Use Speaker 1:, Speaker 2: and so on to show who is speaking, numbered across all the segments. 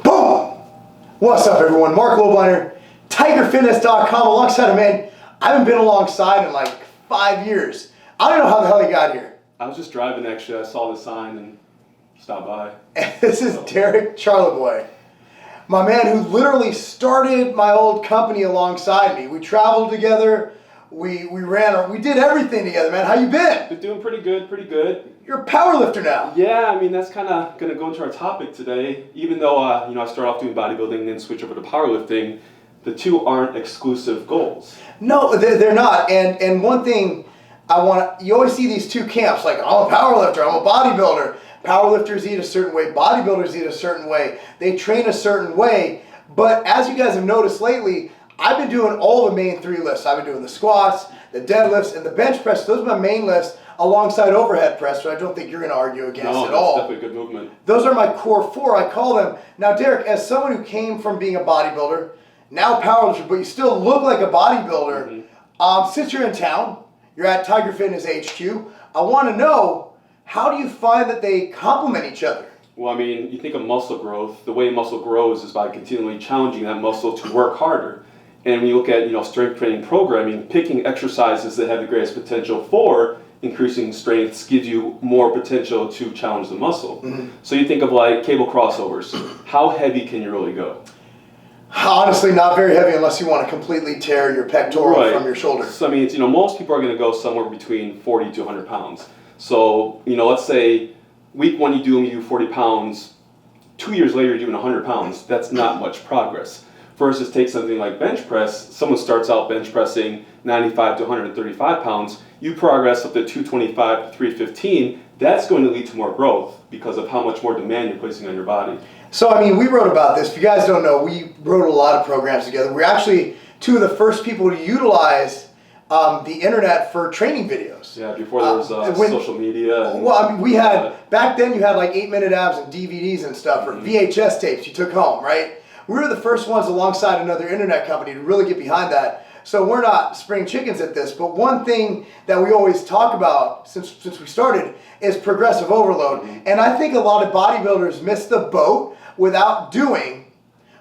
Speaker 1: Boom! What's up, everyone? Mark Lobliner, TigerFitness.com, alongside a man I haven't been alongside in like 5 years. I don't know how the hell he got here.
Speaker 2: I was just driving, actually. I saw the sign and stopped by.
Speaker 1: This is Derek Charleboy, my man who literally started my old company alongside me. We traveled together. We did everything together, man. How you been?
Speaker 2: Been doing pretty good, pretty good.
Speaker 1: You're a power lifter now.
Speaker 2: Yeah, I mean, that's kind of going to go into our topic today. Even though, I started off doing bodybuilding and then switch over to powerlifting, the two aren't exclusive goals.
Speaker 1: No, they're not. And one thing you always see these two camps, like, I'm a power lifter, I'm a bodybuilder. Powerlifters eat a certain way, bodybuilders eat a certain way. They train a certain way. But as you guys have noticed lately, I've been doing all the main three lifts. I've been doing the squats, the deadlifts, and the bench press. Those are my main lifts alongside overhead press, which I don't think you're going to argue against at all.
Speaker 2: No, that's definitely a good movement.
Speaker 1: Those are my core four, I call them. Now, Derek, as someone who came from being a bodybuilder, now powerlifter, but you still look like a bodybuilder, since you're in town, you're at Tiger Fitness HQ, I want to know, how do you find that they complement each other?
Speaker 2: Well, I mean, you think of muscle growth. The way muscle grows is by continually challenging that muscle to work harder. And when you look at, strength training programming, picking exercises that have the greatest potential for increasing strengths gives you more potential to challenge the muscle. So you think of like cable crossovers. How heavy can you really go?
Speaker 1: Honestly, not very heavy unless you want to completely tear your pectoral from your shoulder.
Speaker 2: So I mean, most people are going to go somewhere between 40 to 100 pounds. So, let's say week one you do 40 pounds, 2 years later you're doing 100 pounds. That's not much progress. Versus take something like bench press, someone starts out bench pressing 95 to 135 pounds, you progress up to 225 to 315, that's going to lead to more growth because of how much more demand you're placing on your body.
Speaker 1: So, I mean, we wrote about this. If you guys don't know, we wrote a lot of programs together. We're actually two of the first people to utilize the internet for training videos.
Speaker 2: Yeah, before there was social media.
Speaker 1: We had, back then you had like 8-minute abs and DVDs and stuff, or VHS tapes you took home, right? We were the first ones alongside another internet company to really get behind that. So we're not spring chickens at this, but one thing that we always talk about since we started is progressive overload. And I think a lot of bodybuilders miss the boat without doing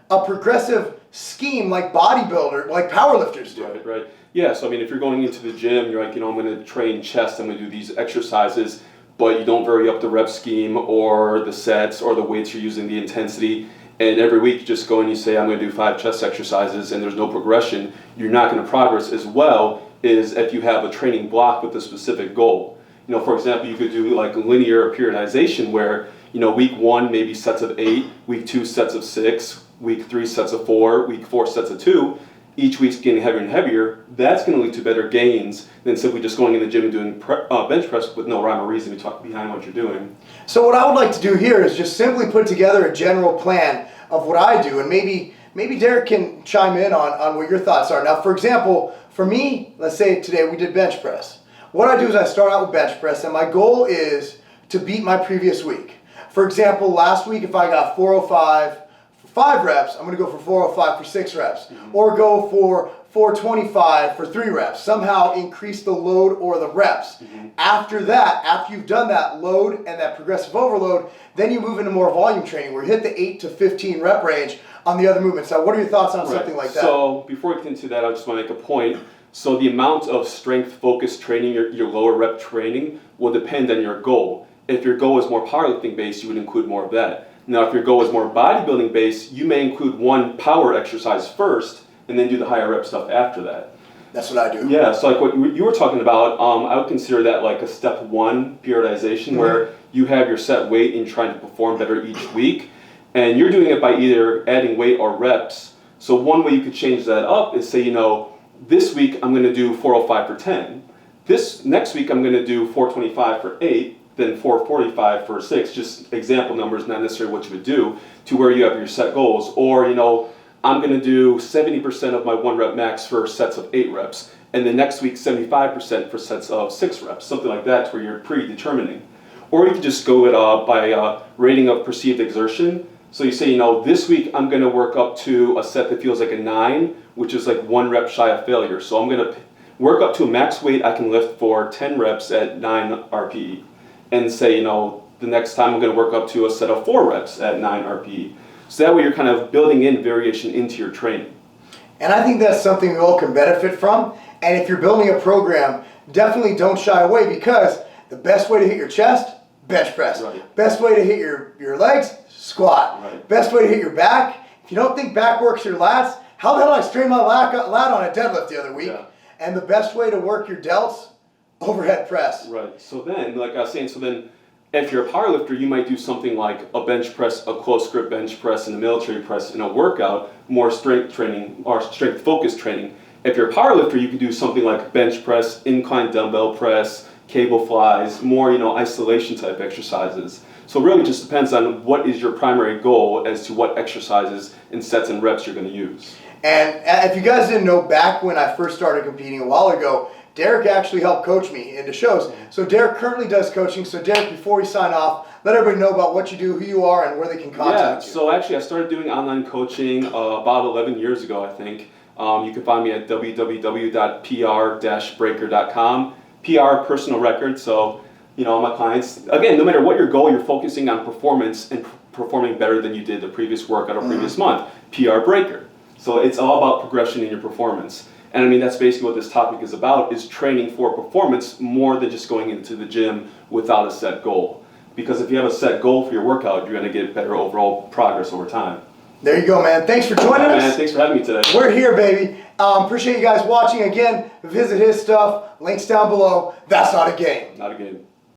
Speaker 1: a progressive scheme like powerlifters do.
Speaker 2: Right. Yeah, so I mean, if you're going into the gym, you're like, I'm going to train chest, I'm going to do these exercises, but you don't vary up the rep scheme or the sets or the weights you're using, the intensity. And every week you just go and you say, I'm going to do 5 chest exercises, and there's no progression, you're not going to progress as well as if you have a training block with a specific goal. For example, you could do like linear periodization where, week 1 maybe sets of 8, week 2 sets of 6, week 3 sets of 4, week 4 sets of 2. Each week's getting heavier and heavier. That's going to lead to better gains than simply just going in the gym and doing bench press with no rhyme or reason behind what you're doing.
Speaker 1: So what I would like to do here is just simply put together a general plan of what I do, and maybe Derek can chime in on what your thoughts are. Now, for example, for me, let's say today we did bench press. What I do is I start out with bench press, and my goal is to beat my previous week. For example, last week if I got 405 for 5 reps, I'm going to go for 405 for 6 reps, or go for 425 for 3 reps. Somehow increase the load or the reps. After that, after you've done that load and that progressive overload, then you move into more volume training where you hit the 8 to 15 rep range on the other movements. Now, what are your thoughts on something like that?
Speaker 2: So before we get into that, I just want to make a point. So the amount of strength-focused training, your lower rep training, will depend on your goal. If your goal is more powerlifting based, you would include more of that. Now, if your goal is more bodybuilding based, you may include one power exercise first and then do the higher rep stuff after that.
Speaker 1: That's what I do.
Speaker 2: Yeah, so like what you were talking about, I would consider that like a step 1 periodization where you have your set weight and you're trying to perform better each week. And you're doing it by either adding weight or reps. So one way you could change that up is say, this week I'm going to do 405 for 10. This next week I'm going to do 425 for 8. Then 445 for 6, just example numbers, not necessarily what you would do, to where you have your set goals. Or, I'm going to do 70% of my 1 rep max for sets of 8 reps, and then next week 75% for sets of 6 reps, something like that, to where you're predetermining. Or you can just go it by rating of perceived exertion. So you say, this week I'm going to work up to a set that feels like a 9, which is like 1 rep shy of failure. So I'm going to work up to a max weight I can lift for 10 reps at 9 RPE. And say, the next time I'm going to work up to a set of 4 reps at 9 RPE. So that way you're kind of building in variation into your training.
Speaker 1: And I think that's something we all can benefit from. And if you're building a program, definitely don't shy away, because the best way to hit your chest, bench press.
Speaker 2: Right.
Speaker 1: Best way to hit your legs, squat.
Speaker 2: Right.
Speaker 1: Best way to hit your back. If you don't think back works your lats, how the hell did I strain my lat on a deadlift the other week?
Speaker 2: Yeah.
Speaker 1: And the best way to work your delts, overhead press.
Speaker 2: Right. So then, like I was saying, if you're a powerlifter, you might do something like a bench press, a close grip bench press, and a military press in a workout, more strength training or strength focused training. If you're a powerlifter, you could do something like bench press, incline dumbbell press, cable flies, more isolation type exercises. So it really just depends on what is your primary goal as to what exercises and sets and reps you're going to use.
Speaker 1: And if you guys didn't know, back when I first started competing a while ago, Derek actually helped coach me into shows. So Derek currently does coaching. So Derek, before we sign off, let everybody know about what you do, who you are, and where they can contact you.
Speaker 2: So actually I started doing online coaching about 11 years ago, I think. You can find me at www.pr-breaker.com. PR, personal record. So, my clients, again, no matter what your goal, you're focusing on performance and performing better than you did the previous workout or previous month. PR breaker. So it's all about progression in your performance. And I mean, that's basically what this topic is about, is training for performance more than just going into the gym without a set goal. Because if you have a set goal for your workout, you're going to get better overall progress over time.
Speaker 1: There you go, man. Thanks for joining us.
Speaker 2: Man, thanks for having me today.
Speaker 1: We're here, baby. Appreciate you guys watching. Again, visit his stuff. Links down below. That's not a game.
Speaker 2: Not a game.